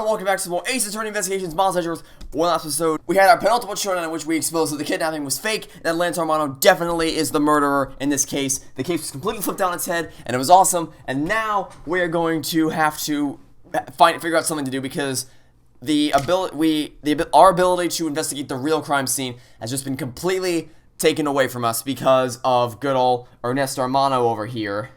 and welcome back to some more Ace Attorney Investigations, Miles Edgeworth. One last episode, we had our penultimate showdown in which we exposed that the kidnapping was fake, and that Lance Armano definitely is the murderer in this case. The case was completely flipped on its head, and it was awesome, and now we're going to have to figure out something to do because our ability to investigate the real crime scene has just been completely taken away from us because of good old Ernesto Armano over here,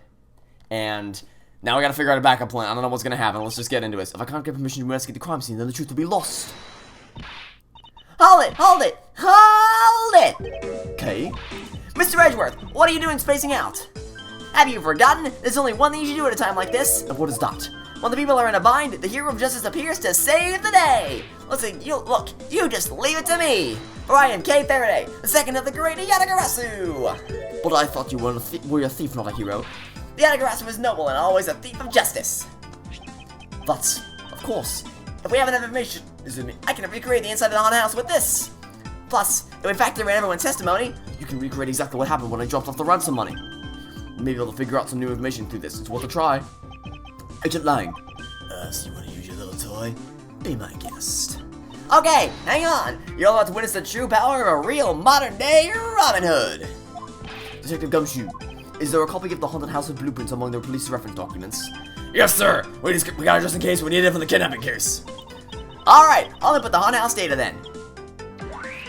and now we gotta figure out a backup plan. I don't know what's gonna happen. Let's just get into it. If I can't get permission to investigate the crime scene, then the truth will be lost. Hold it! Hold it! Hold it! Okay. Mr. Edgeworth, what are you doing spacing out? Have you forgotten? There's only one thing you should do at a time like this. And what is that? When the people are in a bind, the hero of justice appears to save the day. Listen, you just leave it to me. For I am K. Faraday, the second of the great Yatagarasu. But I thought you were a thief, not a hero. The Yatagarasu is noble and always a thief of justice. That's, of course. If we have enough information, I can recreate the inside of the haunted house with this. Plus, if we factor in everyone's testimony, you can recreate exactly what happened when I dropped off the ransom money. Maybe I'll figure out some new information through this. It's worth a try. Agent Lang. So you want to use your little toy? Be my guest. Okay, hang on. You're all about to witness the true power of a real modern-day Robin Hood. Detective Gumshoe, is there a copy of the haunted house of blueprints among their police reference documents? Yes, sir. We got it just in case we need it for the kidnapping case. Alright, I'll input the haunted house data then.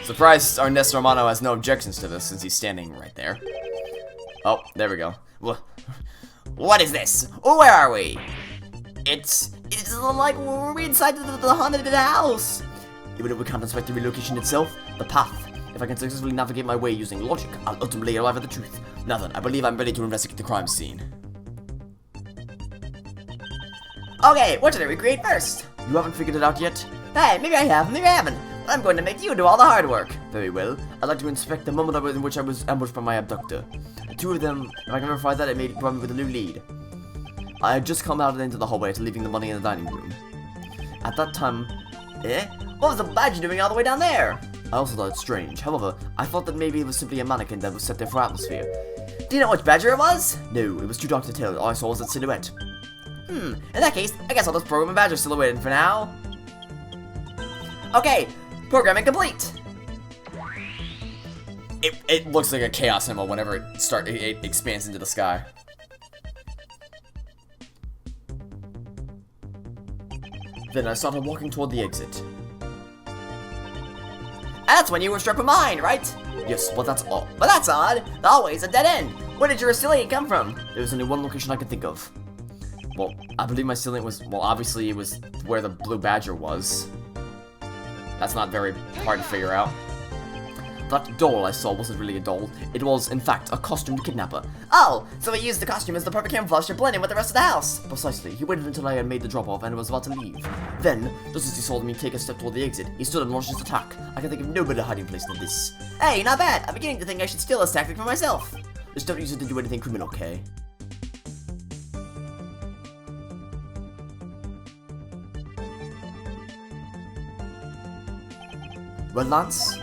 Surprised Ernesto Armano has no objections to this since he's standing right there. Oh, there we go. What is this? Where are we? It's like we're inside the haunted house. Even if we can't inspect the relocation itself, the path. If I can successfully navigate my way using logic, I'll ultimately arrive at the truth. Now then, I believe I'm ready to investigate the crime scene. Okay, what should I recreate first? You haven't figured it out yet? Hey, maybe I have, maybe I haven't. But I'm going to make you do all the hard work. Very well. I'd like to inspect the moment in which I was ambushed by my abductor. The two of them, if I can verify that, it may provide me with a new lead. I had just come out into the hallway after leaving the money in the dining room. At that time... What was the badger doing all the way down there? I also thought it strange. However, I thought that maybe it was simply a mannequin that was set there for atmosphere. Do you know which badger it was? No, it was too dark to tell. All I saw was its silhouette. In that case, I guess I'll just program a badger silhouette in for now. Okay, programming complete. It looks like a chaos symbol whenever it expands into the sky. Then I started walking toward the exit. That's when you were struck with mine, right? Yes, but that's all. But that's odd. The hallway's a dead end. Where did your assailant come from? There was only one location I could think of. Well, I believe my assailant was, well, obviously it was where the blue badger was. That's not very hard to figure out. That doll I saw wasn't really a doll. It was, in fact, a costumed kidnapper. Oh, so he used the costume as the perfect camouflage to blend in with the rest of the house. Precisely. He waited until I had made the drop-off and was about to leave. Then, just as he saw me take a step toward the exit, he stood and launched his attack. I can think of no better hiding place than this. Hey, not bad. I'm beginning to think I should steal this tactic for myself. Just don't use it to do anything criminal, okay? Well, Lance?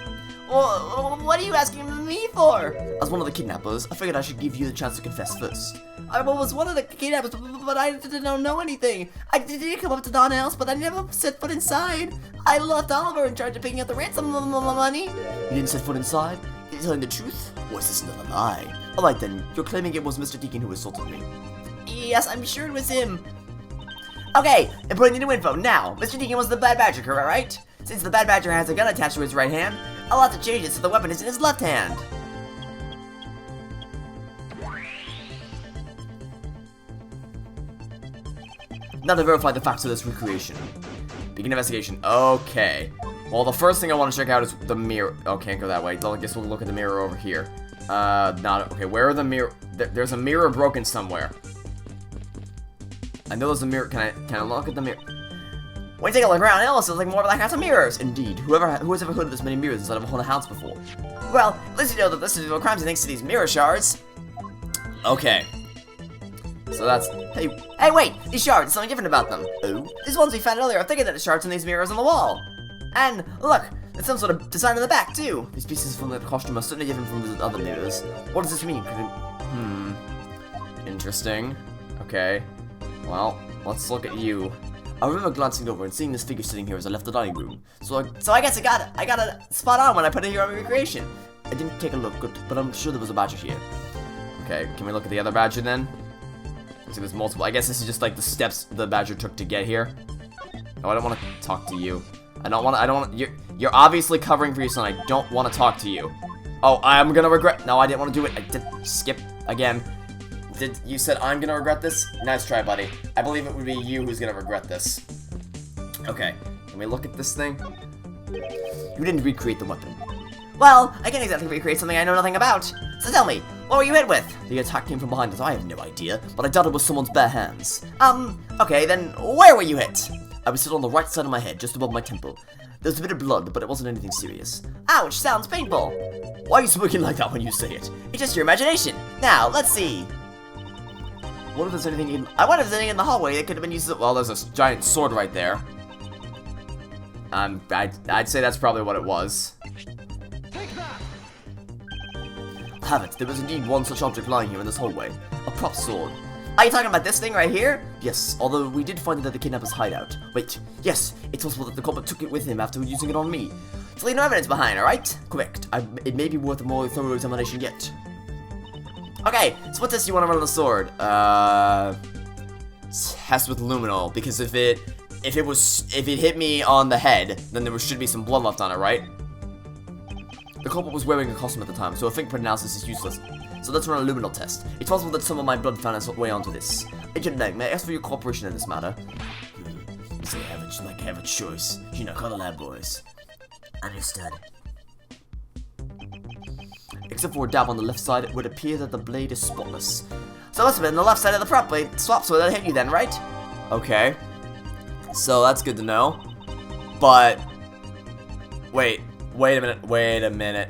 Well, what are you asking me for? As one of the kidnappers, I figured I should give you the chance to confess first. I was one of the kidnappers, but I didn't know anything. I did come up to Don House, but I never set foot inside. I left Oliver in charge of picking up the ransom money. You didn't set foot inside? You're telling the truth? Or is this another lie? Alright then, you're claiming it was Mr. Deacon who assaulted me. Yes, I'm sure it was him. Okay, I'm putting the new info now. Mr. Deacon was the bad badger, correct, right? Since the bad badger has a gun attached to his right hand, I'll have to change it so the weapon is in his left hand. Now to verify the facts of this recreation. Begin investigation. Okay. Well, the first thing I want to check out is the mirror. Oh, can't go that way. I guess we'll look at the mirror over here. Not okay. Where are the mirror? There's a mirror broken somewhere. I know there's a mirror. Can I look at the mirror? When you take a look around, it also looks like more like a house of mirrors. Indeed. Who has ever heard of this many mirrors inside of a haunted house before? Well, at least you know that this is what crimes thanks to these mirror shards. Okay. So that's... Hey, wait! These shards, there's something different about them. Oh? These ones we found earlier are thicker than the shards on these mirrors on the wall. And, look, there's some sort of design on the back, too. These pieces from the costume are certainly different from the other mirrors. What does this mean? Interesting. Okay. Well, let's look at you. I remember glancing over and seeing this figure sitting here as I left the dining room. So I guess I got it spot on when I put it here on recreation. I didn't take a look, but I'm sure there was a badger here. Okay, can we look at the other badger then? See, there's multiple. I guess this is just like the steps the badger took to get here. Oh, I don't want to talk to you. I don't want. You're obviously covering for your son. I don't want to talk to you. Oh, I'm gonna regret. No, I didn't want to do it. I did skip again. You said I'm gonna regret this? Nice try, buddy. I believe it would be you who's gonna regret this. Okay, can we look at this thing? You didn't recreate the weapon. Well, I can't exactly recreate something I know nothing about. So tell me, what were you hit with? The attack came from behind us. I have no idea, but I doubt it was someone's bare hands. Okay, then where were you hit? I was hit on the right side of my head, just above my temple. There was a bit of blood, but it wasn't anything serious. Ouch, sounds painful. Why are you smirking like that when you say it? It's just your imagination. Now, let's see. What if there's anything in... I wonder if there's anything in the hallway that could have been used. Well, there's a giant sword right there. I'd say that's probably what it was. I have it. There was indeed one such object lying here in this hallway. A prop sword. Are you talking about this thing right here? Yes, although we did find it at the kidnapper's hideout. Wait, yes, it's possible that the culprit took it with him after using it on me. So leave no evidence behind, alright? Correct. It may be worth a more thorough examination yet. Okay, so what test do you want to run on the sword? Test with luminol, because if it hit me on the head, then there should be some blood left on it, right? The culprit was wearing a costume at the time, so a fingerprint analysis is useless. So let's run a luminol test. It's possible that some of my blood found its way onto this. Agent Lang, may I ask for your cooperation in this matter? So I have a choice. You know, call the lab boys. Understood. Except for a dab on the left side, it would appear that the blade is spotless. So it must have been the left side of the prop blade swap sword that hit you then, right? Okay. So that's good to know. But... Wait a minute.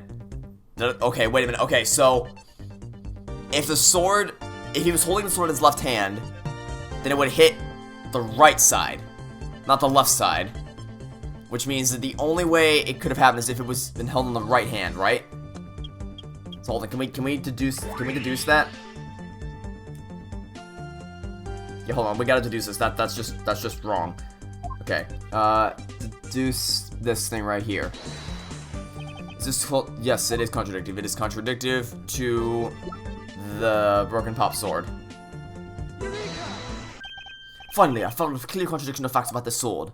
Okay, wait a minute. Okay, so... If he was holding the sword in his left hand, then it would hit the right side, not the left side. Which means that the only way it could have happened is if it was been held in the right hand, right? So hold on, can we deduce that? Yeah, hold on, we gotta deduce this. That's just wrong. Okay. Deduce this thing right here. Is this called? Yes, it is contradictive. It is contradictive to the broken pop sword. Finally, I found a clear contradiction of facts about this sword.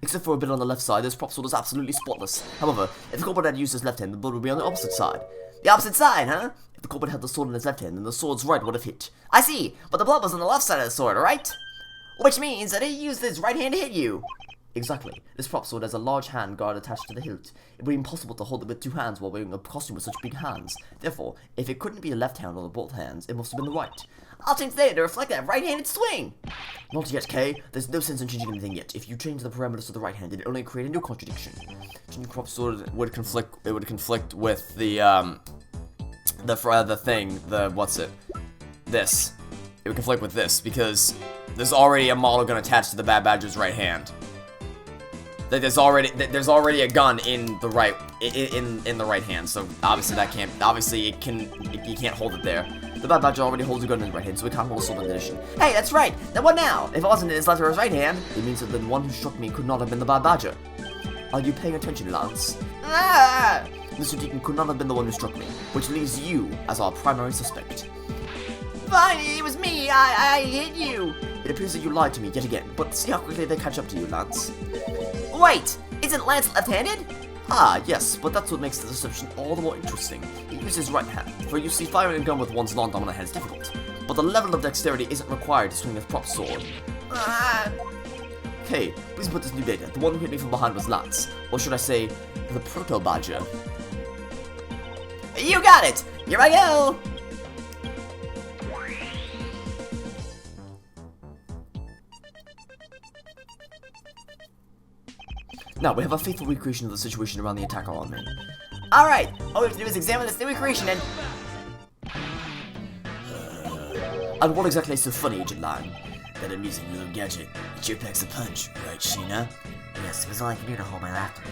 Except for a bit on the left side, this prop sword is absolutely spotless. However, if the culprit had used his left hand, the blood would be on the opposite side. The opposite side, huh? If the culprit had the sword in his left hand, then the sword's right would have hit. I see, but the blood was on the left side of the sword, right? Which means that he used his right hand to hit you. Exactly. This prop sword has a large hand guard attached to the hilt. It would be impossible to hold it with two hands while wearing a costume with such big hands. Therefore, if it couldn't be the left hand or the both hands, it must have been the right. I'll change the data to reflect that right-handed swing. Not yet, Kay. There's no sense in changing anything yet. If you change the parameters to the right hand, it only create a new contradiction. Changing the prop sword would conflict. It would conflict with the thing. This. It would conflict with this because there's already a model gun attached to the Bad Badger's right hand. There's already a gun in the right in the right hand, so obviously you can't hold it there. The Bad Badger already holds a gun in his right hand, so we can't hold a sword in addition. Hey, that's right. Then what now? If it wasn't in his left or his right hand, it means that the one who struck me could not have been the Bad Badger. Are you paying attention, Lance? Ah! Mr. Deacon could not have been the one who struck me, which leaves you as our primary suspect. Fine, it was me. I hit you. It appears that you lied to me yet again, but see how quickly they catch up to you, Lance. Wait, isn't Lance left-handed? Ah, yes, but that's what makes the deception all the more interesting. He uses his right hand, for you see, firing a gun with one's non-dominant hand is difficult, but the level of dexterity isn't required to swing a prop sword. Okay, please put this new data. The one who hit me from behind was Lance, or should I say, the proto-badger. You got it! Here I go! Now, we have a faithful recreation of the situation around the attacker on me. Alright, all we have to do is examine this new recreation and... And what exactly is so funny, Agent Lang? That amusing little gadget. It sure packs a punch, right, Sheena? Yes, it was only for you to hold my laughter.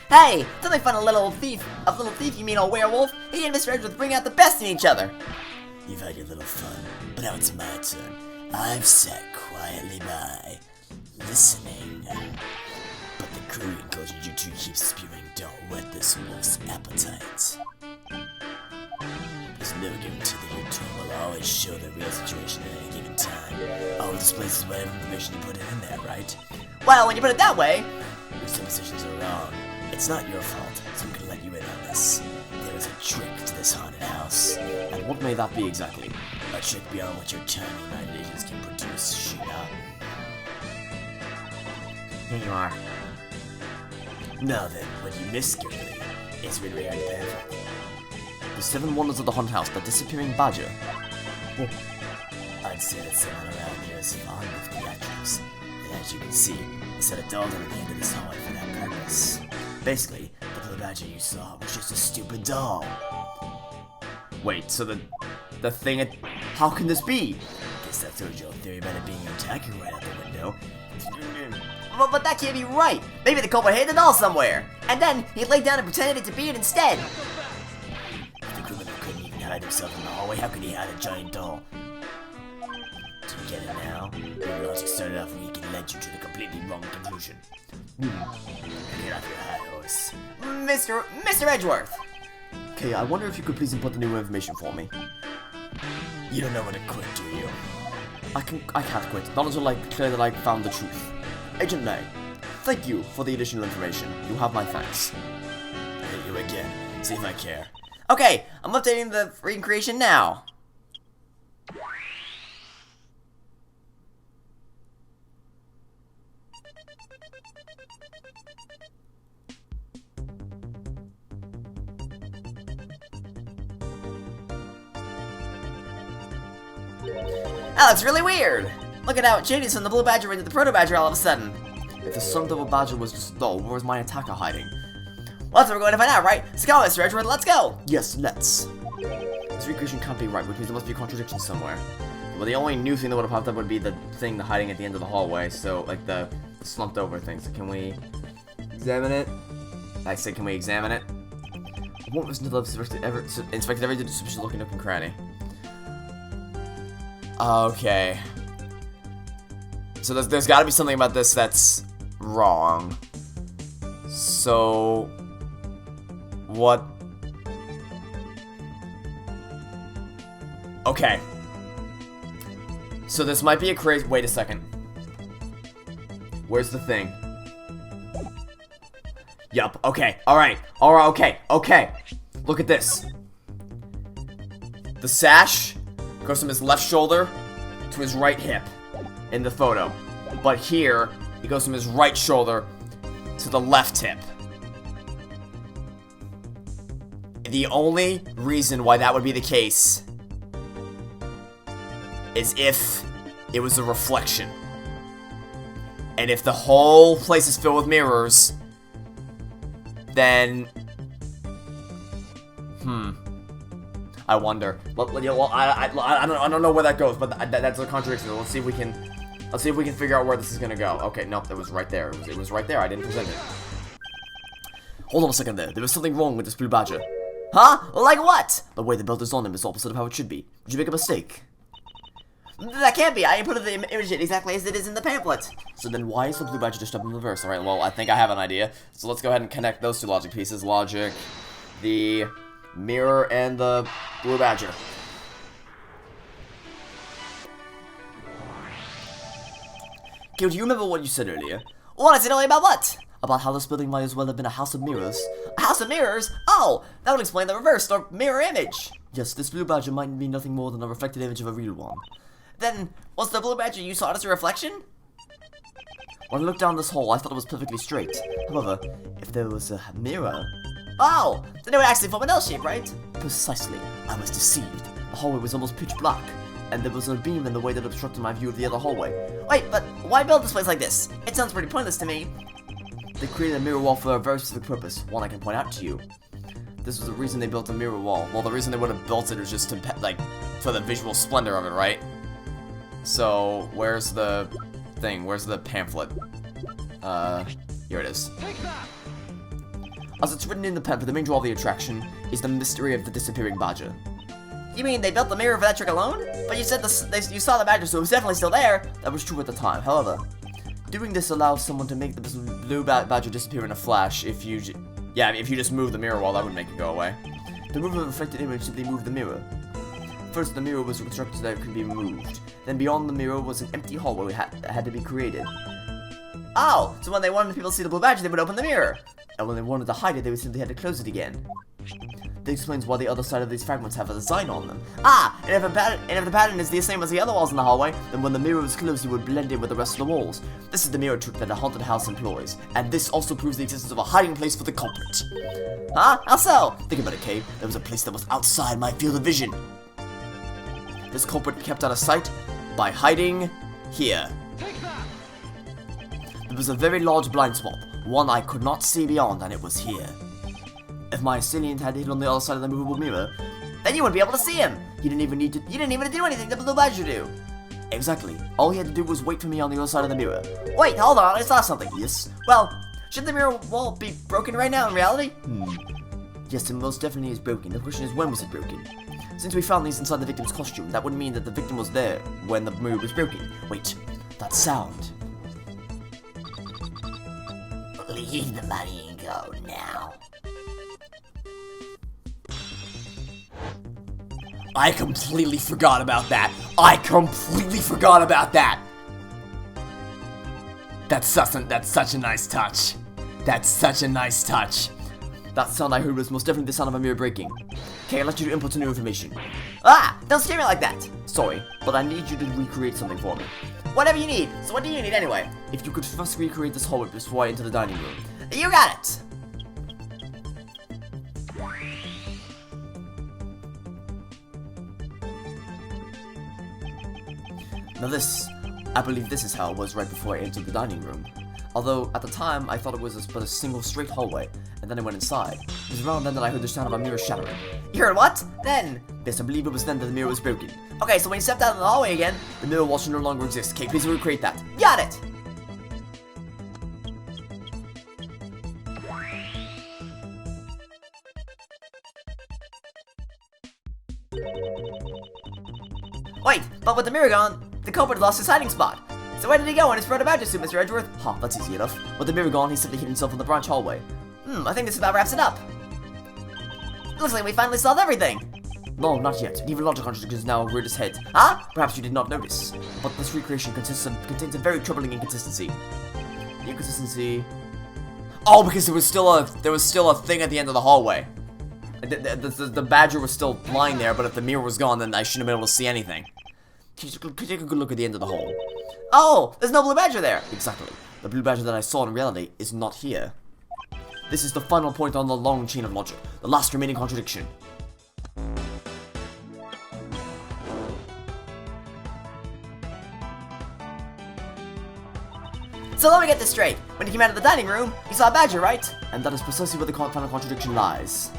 Hey! Something fun, a little thief, you mean, old werewolf? He and Mr. Edgeworth bring out the best in each other. You've had your little fun, but now it's my turn. I've sat quietly by, listening. But the crew encourages you to keep spewing, don't whet this wolf's appetite. There's no guarantee that your tone will always show the real situation at any given time. All this places whatever information you put in there, right? Well, when you put it that way... Your suppositions are wrong. It's not your fault, so I'm gonna let you in on this. There is a trick to this haunted house. And what may that be exactly? A trick beyond what your tiny imaginations can produce, Sheena. Here you are. Now then, what you missed, girlie, is when we are the pamphlet. The 7 Wonders of the Haunted House, the disappearing badger. Oh. I'd say that someone around here is fond of theatrics. And as you can see, they set a doll down at the end of this hallway for that purpose. Basically, the blue badger you saw was just a stupid doll. Wait, so the thing at... How can this be? Guess that's original theory about it being an attacker right out the window. But that can't be right. Maybe the culprit hid the doll somewhere. And then he laid down and pretended to be it instead. The criminal couldn't even hide himself in the hallway. How could he hide a giant doll? Do you get it now? Your logic started off weak and led you to the completely wrong conclusion. Get off your high horse. Mr. Edgeworth. Okay, I wonder if you could please input the new information for me. You don't know when to quit, do you? I can't quit, not until I declare that I found the truth. Agent May, thank you for the additional information. You have my thanks. Hit you again. See if I care. Okay, I'm updating the recreation now. That looks really weird. Look at how it changes from the blue badger into the proto badger all of a sudden. If the sun devil badger was just a doll, where was my attacker hiding? Well, that's what we're going to find out, right? Let's go, Mr. Edgeworth, let's go! Yes, let's. This recreation can't be right, which means there must be a contradiction somewhere. Well, the only new thing that would have popped up would be the thing hiding at the end of the hallway, so, like, the slumped over thing. So can we examine it? I said, can we examine it? What was the inspected every suspicious looking nook and cranny? Okay. So there's got to be something about this that's wrong. So what? Okay. So this might be a crazy. Wait a second. Where's the thing? Yup. Okay. All right. All right. Okay. Okay. Look at this. The sash goes from his left shoulder to his right hip in the photo. But here, it goes from his right shoulder to the left hip. The only reason why that would be the case is if it was a reflection. And if the whole place is filled with mirrors, then... I wonder. Well, I don't know where that goes, but that's a contradiction. Let's see if we can figure out where this is gonna go. Okay, nope, it was right there. It was right there. I didn't present it. Hold on a second there. There was something wrong with this blue badger. Huh? Like what? The way the belt is on him is opposite of how it should be. Did you make a mistake? That can't be. I inputted the image exactly as it is in the pamphlet. So then why is the blue badger just up in reverse? Alright, well, I think I have an idea. So let's go ahead and connect those two logic pieces. Logic, the mirror, and the blue badger. Okay, do you remember what you said earlier? What is it only about what? About how this building might as well have been a house of mirrors. A house of mirrors? Oh, that would explain the reversed or mirror image. Yes, this blue badger might be nothing more than a reflected image of a real one. Then, was the blue badger you saw as a reflection? When I looked down this hole, I thought it was perfectly straight. However, if there was a mirror... Oh, then it would actually form an L shape, right? Precisely. I was deceived. The hallway was almost pitch black, and there was a beam in the way that obstructed my view of the other hallway. Wait, but why build this place like this? It sounds pretty pointless to me. They created a mirror wall for a very specific purpose, one I can point out to you. This was the reason they built a mirror wall. Well, the reason they would have built it was just to, like, for the visual splendor of it, right? So, where's the thing? Where's the pamphlet? Here it is. As it's written in the pamphlet, the main draw of the attraction is the mystery of the disappearing badger. You mean they built the mirror for that trick alone? But you said you saw the badger, so it was definitely still there. That was true at the time. However, Doing this allows someone to make the blue badger disappear in a flash if you just move the mirror wall, that would make it go away. To move a reflected image, simply move the mirror. First, the mirror was reconstructed so that it could be removed. Then beyond the mirror was an empty hallway that had to be created. Oh, so when they wanted people to see the blue badger, they would open the mirror. And when they wanted to hide it, they would simply had to close it again. This explains why the other side of these fragments have a design on them. Ah, and if the pattern is the same as the other walls in the hallway, Then when the mirror was closed, it would blend in with the rest of the walls. This is the mirror trick that a haunted house employs. And this also proves the existence of a hiding place for the culprit. huh? How so? Think about it, Kay. There was a place that was outside my field of vision. This culprit kept out of sight by hiding here. There was a very large blind spot, one I could not see beyond, and it was here. If my assailant had hit on the other side of the movable mirror, Then you wouldn't be able to see him. he didn't even need to. You didn't even do anything the blue badger do. Exactly. All he had to do was wait for me on the other side of the mirror. Wait, hold on, I saw something. Yes? Well, should the mirror wall be broken right now in reality? Yes, it most definitely is broken. The question is, when was it broken? Since we found these inside the victim's costume, that would mean that the victim was there when the mirror was broken. Wait, that sound. Leave the money and go now. I completely forgot about that. I completely forgot about that. That's such a nice touch. That's such a nice touch. That sound I heard was most definitely the sound of a mirror breaking. Okay, I'll let you input some new information. Ah, don't scare me like that. Sorry, but I need you to recreate something for me. Whatever you need. So what do you need anyway? If you could first recreate this hallway before I enter the dining room. You got it. Now this, I believe this is how it was right before I entered the dining room. Although, at the time, I thought it was but a single straight hallway, and then I went inside. It was around then that I heard the sound of a mirror shattering. You heard what? Then. Yes, I believe it was then that the mirror was broken. Okay, so when you stepped out in the hallway again, The mirror wall should no longer exist. Kate, please recreate that. got it. Wait, but with the mirror gone, the culprit lost his hiding spot. So where did he go in his proto-badger suit, Mr. Edgeworth? Ha, that's easy enough. With the mirror gone, he simply hid himself in the branch hallway. I think this about wraps it up. Looks like we finally solved everything. No, not yet. Even logic contradictions now reared its head. Huh? Perhaps you did not notice, but this recreation contains a very troubling inconsistency. The inconsistency... Oh, because there was still a thing at the end of the hallway. The badger was still lying there, but if the mirror was gone, then I shouldn't have been able to see anything. Could you take a good look at the end of the hole? Oh, there's no blue badger there. Exactly. The blue badger that I saw in reality is not here. This is the final point on the long chain of logic, the last remaining contradiction. So let me get this straight. When you came out of the dining room, you saw a badger, right? And that is precisely where the final contradiction lies.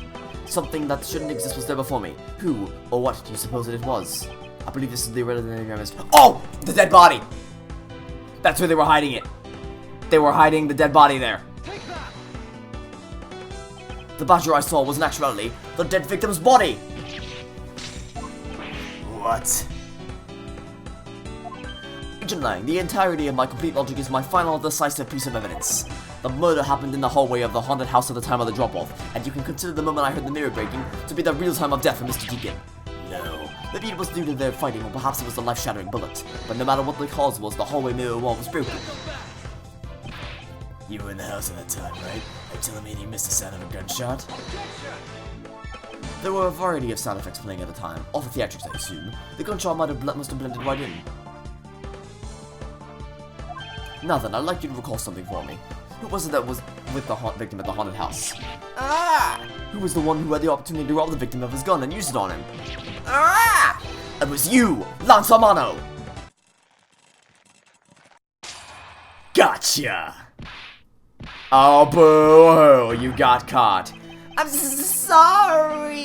Something that shouldn't exist was there before me. Who, or what do you suppose it was? I believe this is the irrelevant. Oh! The dead body! That's where they were hiding it. They were hiding the dead body there. The badger I saw was in actuality the dead victim's body! What? Agent Lang, the entirety of my complete logic is my final decisive piece of evidence. The murder happened in the hallway of the haunted house at the time of the drop-off, and you can consider the moment I heard the mirror breaking to be the real time of death for Mr. Deacon. No. Maybe it was due to their fighting, or perhaps it was a life-shattering bullet. But no matter what the cause was, the hallway mirror wall was broken. You were in the house at that time, right? Are you telling me you missed the sound of a gunshot? There were a variety of sound effects playing at the time, all for theatrics I assume. The gunshot must have blended right in. Now then, I'd like you to recall something for me. Who was it that was with the victim at the haunted house? Ah! Who was the one who had the opportunity to rob the victim of his gun and use it on him? Ah! It was you, Lance Amano! Gotcha! Oh, boo-hoo, you got caught. I'm sorry!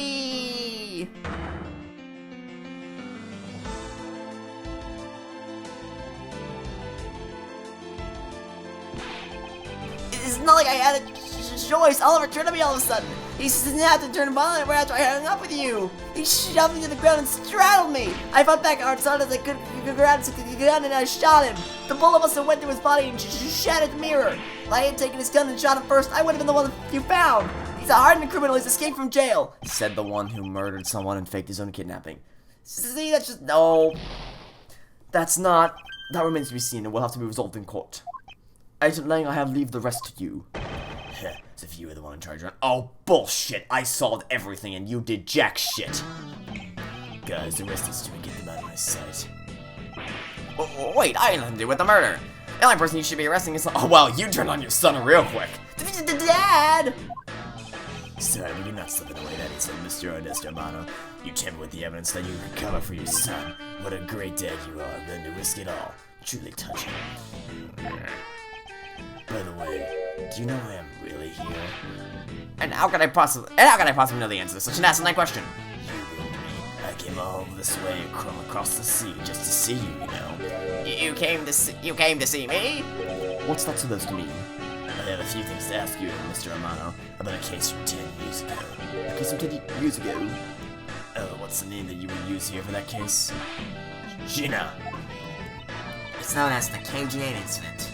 It's not like I had a choice. Oliver turned on me all of a sudden. He snapped and turned violent right after I hung up with you. He shoved me to the ground and straddled me. I fought back hard as I could grab the gun and I shot him. The bullet must have went through his body and shattered the mirror. If I had taken his gun and shot him first, I would have been the one you found. He's a hardened criminal. He's escaped from jail, said the one who murdered someone and faked his own kidnapping. See, that's just... No. That's not... That remains to be seen and will have to be resolved in court. Agent Lang, I have leave the rest to you. As if you were the one in charge, right? Oh, bullshit! I solved everything and you did jack shit. Guys, arrest these two and get them out of my sight. Wait, I had nothing to do with the murder. The only person you should be arresting is... Oh, well, you turned on your son real quick. Dad! Sorry, we do not slip it away, that is, Mr. Ernesto Mano. You tamper with the evidence that you recover for your son. What a great dad you are, willing to risk it all. Truly touching. By the way, do you know why I'm really here? And how can I possibly know the answer to such an asinine question? You ruined me. I came all this way across the sea just to see you, you know. You came to see me? What's that supposed to mean? I have a few things to ask you, Mr. Amano, about a case from 10 years ago. A case from 10 years ago? Oh, what's the name that you would use here for that case? Gina! It's known as the KG8 incident.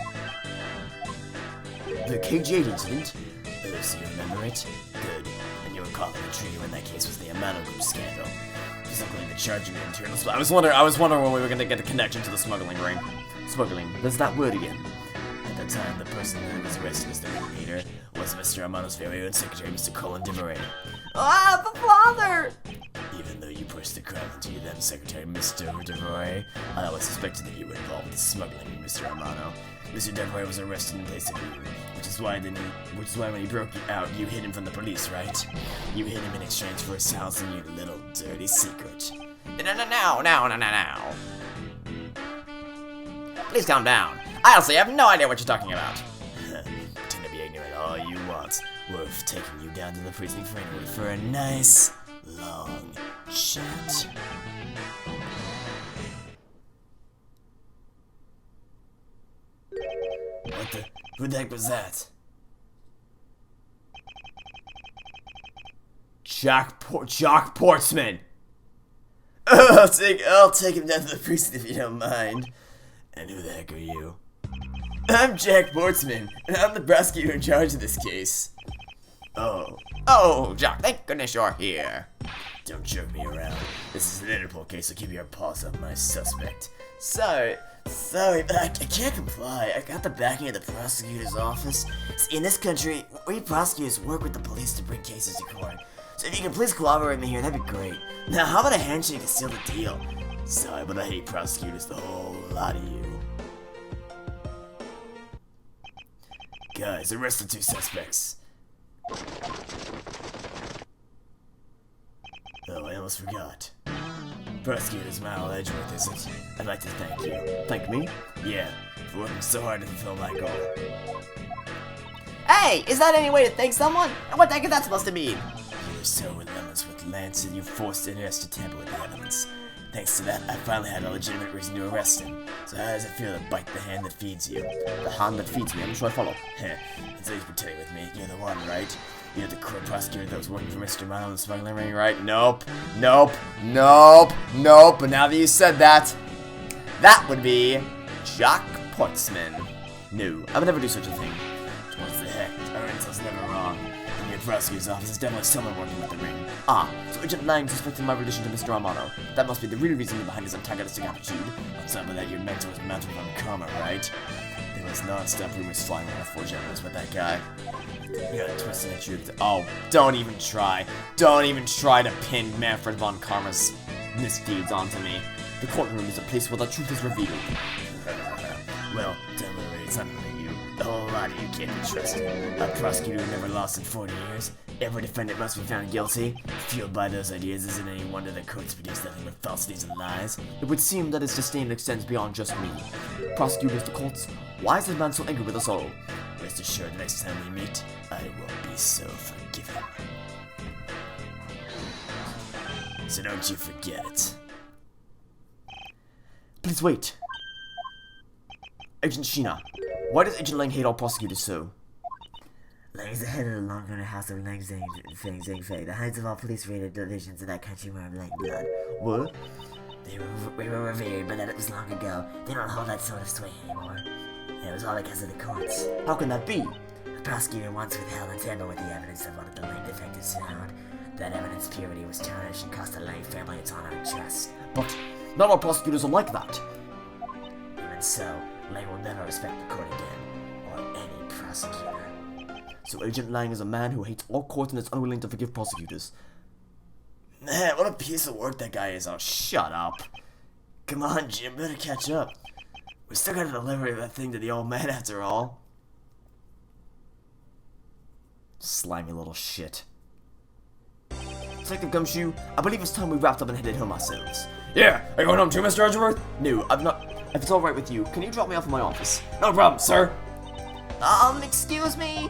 The KG8 incident? Oh, so you remember it? Good. And you were caught in the tree when that case was the Amano Group scandal. Specifically the charging internal. I was wondering when we were gonna get a connection to the smuggling ring. Smuggling. There's that word again. At the time, the person who was arrested as the ringleader was Mr. Amano's very own secretary, Mr. Colin DeVray. Ah, the father! Even though you pushed the crime into your then secretary, Mr. DeVray, I always suspected that you were involved with smuggling, Mr. Amano. Mr. DeVray was arrested in place of you, which is why when he broke you out, you hid him from the police, right? You hid him in exchange for his house and your little dirty secret. Now. Please calm down. I honestly have no idea what you're talking about. Pretend to be ignorant all you want. Worth taking you down to the precinct for a nice, long chat. Who the heck was that? Jack Portsman! I'll take him down to the precinct if you don't mind. And who the heck are you? I'm Jack Portsman, and I'm the prosecutor in charge of this case. Oh, Jack, thank goodness you're here. Don't jerk me around. This is an Interpol case, so keep your paws off my suspect. Sorry, but I can't comply. I got the backing of the prosecutor's office. In this country, we prosecutors work with the police to bring cases to court. So if you can please cooperate me here, that'd be great. Now, how about a handshake to seal the deal? Sorry, but I hate prosecutors, the whole lot of you. Guys, arrest the two suspects. Oh, I almost forgot. Prosecutor's Miles Edgeworth, is it? I'd like to thank you. Thank me? Yeah, for working so hard to fulfill my goal. Hey, is that any way to thank someone? And what the heck is that supposed to mean? You were so relentless with Lance and you forced us to tamper with the evidence. Thanks to that, I finally had a legitimate reason to arrest him. So how does it feel to bite the hand that feeds you? The hand that feeds me, I'm sure I follow. Heh, instead of pretending with me, you're the one, right? You're the court prosecutor that was working for Mr. Mile in the smuggling ring, right? Nope. But now that you said that, that would be Jack Portsman. No, I would never do such a thing. What the heck? Our intel's never wrong. In your prosecutor's office is definitely someone working with the ring. Ah, so Agent Lang suspected my relation to Mr. Amano. That must be the real reason behind his antagonistic attitude. On top of that, your mentor was mounted on karma, right? There was non-stop rumors flying around for journalists with that guy. You got twisting the truth. Oh, don't even try. Don't even try to pin Manfred von Karma's misdeeds onto me. The courtroom is a place where the truth is revealed. Well, don't worry, it's not only you. A whole lot of you can't be trusted. A prosecutor who never lost in 40 years. Every defendant must be found guilty. Fueled by those ideas, isn't any wonder the courts produce nothing but falsities and lies. It would seem that his disdain extends beyond just me. Prosecutors, the courts, why is this man so angry with us all? Rest assured, next time we meet, I will be so forgiving. So don't you forget it. Please wait. Agent Sheena, why does Agent Lang hate all prosecutors so? Lang's the head of the long-running house of Lang Zhang Fei, the heads of all police-rated divisions in that country were of Lang blood. What? We were revered, but that was long ago. They don't hold that sort of sway anymore. And it was all because of the courts. How can that be? The prosecutor once withheld and tampered with the evidence of one of the Lang defectives found. That evidence purity was tarnished and cost the Lang family its honor and trust. But not all prosecutors are like that. Even so, Lang will never respect the court again, or any prosecutor. So Agent Lang is a man who hates all courts and is unwilling to forgive prosecutors. Man, what a piece of work that guy is. Oh, shut up. Come on, Jim, better catch up. We still gotta deliver that thing to the old man after all. Slimy little shit. Detective Gumshoe, I believe it's time we wrapped up and headed home ourselves. Yeah, are you going home too, Mr. Edgeworth? No, I'm not. If it's alright with you, can you drop me off in my office? No problem, sir. Excuse me?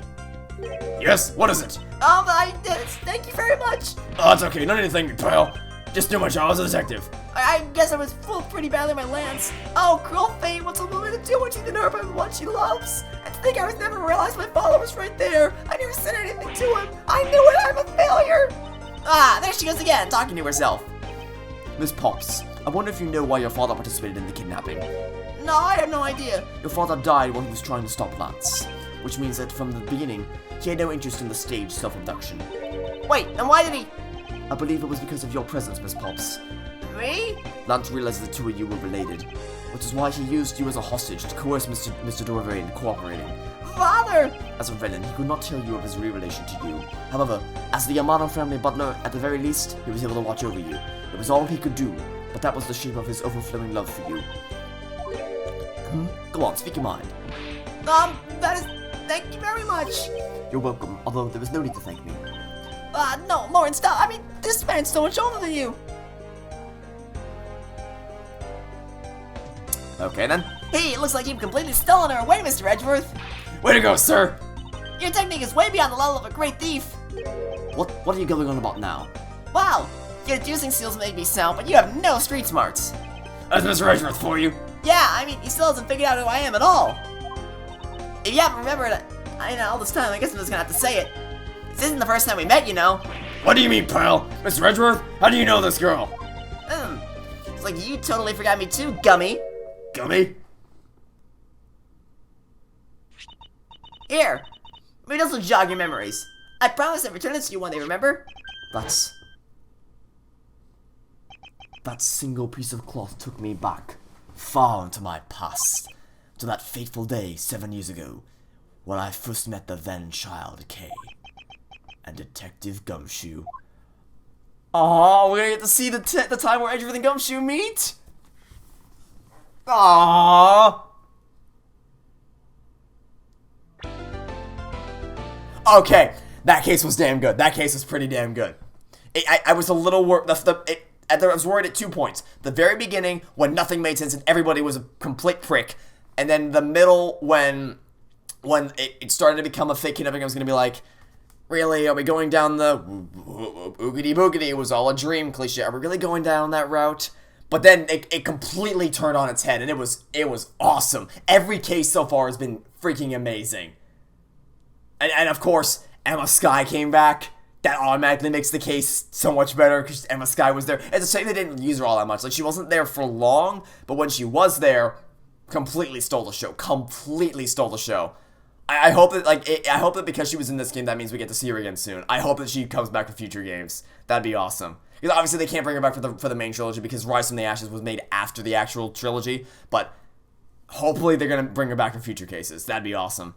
Yes, what is it? I did it. Thank you very much. Oh, it's okay, no need to thank me, pal. Just do my job as a detective. I guess I was fooled pretty badly in my lance. Oh, cruel fate wants a woman to do what she did her by the one she loves. And to think I was never realized my father was right there. I never said anything to him. I knew it. I'm a failure. Ah, there she goes again, talking to herself. Miss Pops, I wonder if you know why your father participated in the kidnapping. No, I have no idea. Your father died when he was trying to stop Lance, which means that from the beginning, he had no interest in the staged self-abduction. Wait, and why did he... I believe it was because of your presence, Miss Pops. Me? Lance realized the two of you were related, which is why he used you as a hostage to coerce Mr. Dorvey into cooperating. Father! As a villain, he could not tell you of his real relation to you. However, as the Yamano family butler, at the very least, he was able to watch over you. It was all he could do, but that was the shape of his overflowing love for you. Go on, speak your mind. That is... Thank you very much. You're welcome, although there was no need to thank me. No, Lauren, stop. I mean, this man's so much older than you. Okay then. Hey, it looks like you've completely stolen her away, Mr. Edgeworth. Way to go, sir. Your technique is way beyond the level of a great thief. What are you going on about now? Wow, your deducing skills may be sound, but you have no street smarts. That's Mr. Edgeworth for you. Yeah, I mean, he still hasn't figured out who I am at all. If you haven't remembered it, all this time, I guess I'm just gonna have to say it. This isn't the first time we met, you know. What do you mean, pal? Mr. Edgeworth, how do you know this girl? It's like you totally forgot me too, Gummy. Gummy? Here, maybe this will jog your memories. I promise I'll return this to you one day, remember? That single piece of cloth took me back, far into my past, to that fateful day 7 years ago, when I first met the then child Kay, and Detective Gumshoe. Oh, we're gonna get to see the time where Edgeworth and Gumshoe meet? Aww. Okay, that case was damn good. That case was pretty damn good. I was a little worried. I was worried at 2 points. The very beginning, when nothing made sense and everybody was a complete prick, and then the middle, when it started to become a fake kidnapping, I was gonna be like, really, are we going down the oogity boogity? It was all a dream cliche. Are we really going down that route? But then it completely turned on its head, and it was awesome. Every case so far has been freaking amazing. And of course, Emma Skye came back. That automatically makes the case so much better because Emma Skye was there. It's a shame they didn't use her all that much. Like, she wasn't there for long, but when she was there, completely stole the show. Completely stole the show. I hope that I hope that because she was in this game, that means we get to see her again soon. I hope that she comes back for future games. That'd be awesome. Because obviously they can't bring her back for the main trilogy because Rise from the Ashes was made after the actual trilogy. But hopefully they're gonna bring her back for future cases. That'd be awesome.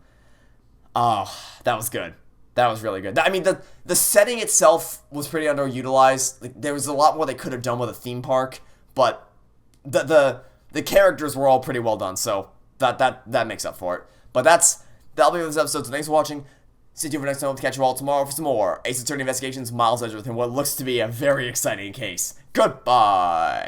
Oh, that was good. That was really good. I mean, the setting itself was pretty underutilized. Like, there was a lot more they could have done with a theme park, but the characters were all pretty well done. So that makes up for it. But that'll be this episode. So thanks for watching. Stay tuned for next time. We'll catch you all tomorrow for some more Ace Attorney Investigations, Miles Edgeworth, and what looks to be a very exciting case. Goodbye.